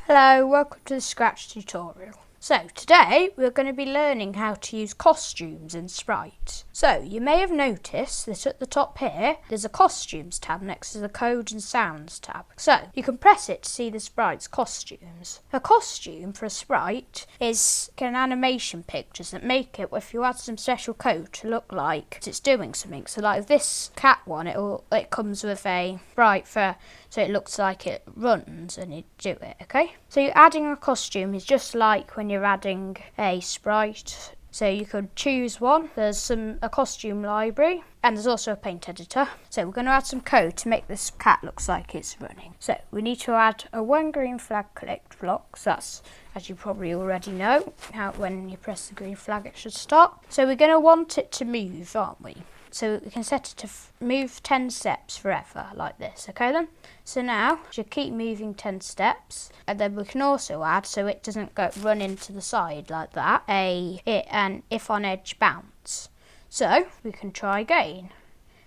Hello, welcome to the Scratch tutorial. So today we're going to be learning how to use costumes in Sprite. So you may have noticed that at the top here there's a costumes tab next to the code and sounds tab. So you can press it to see the sprite's costumes. A costume for a sprite is an animation pictures that make it, if you add some special code, to look like it's doing something. So like this cat one, it comes with a sprite so it looks like it runs and you do it, okay? So you're adding a costume is just like when you're adding a sprite. So you could choose one. There's a costume library and there's also a paint editor. So we're going to add some code to make this cat looks like it's running. So we need to add a one green flag clicked block. So that's, as you probably already know, how when you press the green flag it should stop. So we're going to want it to move, aren't we? So we can set it to move 10 steps forever, like this, okay then? So now, you keep moving 10 steps, and then we can also add, so it doesn't run into the side like that, an if on edge bounce. So, we can try again.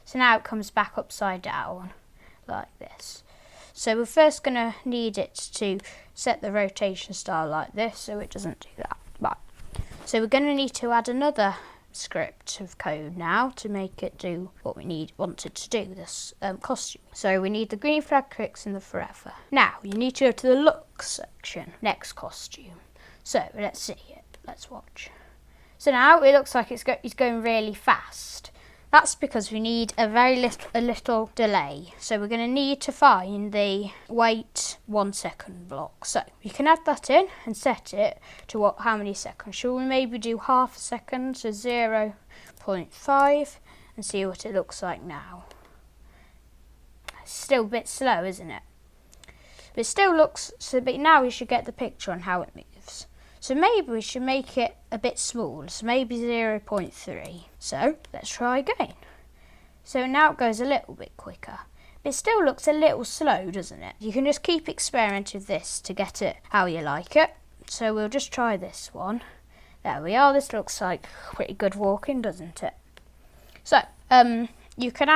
So now it comes back upside down, like this. So we're first going to need it to set the rotation style like this, so it doesn't do that. Right. So we're going to need to add another script of code now to make it do what we want it to do, this costume. So we need the green flag clicks in the forever. Now you need to go to the look section, next costume. So let's see it, let's watch. So now it looks like it's going really fast. That's because we need a little delay. So we're going to need to find the wait 1 second block. So you can add that in and set it to how many seconds. Shall we maybe do half a second, so 0.5, and see what it looks like now. It's still a bit slow, isn't it? But it still looks, but now you should get the picture on how it moves. So maybe we should make it a bit small, so maybe 0.3. So let's try again. So now it goes a little bit quicker. But it still looks a little slow, doesn't it? You can just keep experimenting with this to get it how you like it. So we'll just try this one. There we are, this looks like pretty good walking, doesn't it? So, you could,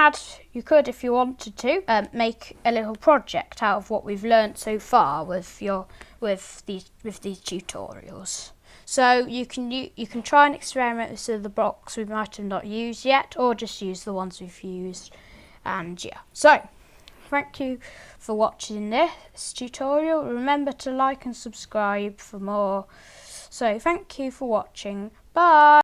if you wanted to, make a little project out of what we've learnt so far with these tutorials. So you can try and experiment with some of the blocks we might have not used yet, or just use the ones we've used. And yeah, so thank you for watching this tutorial. Remember to like and subscribe for more. So thank you for watching. Bye.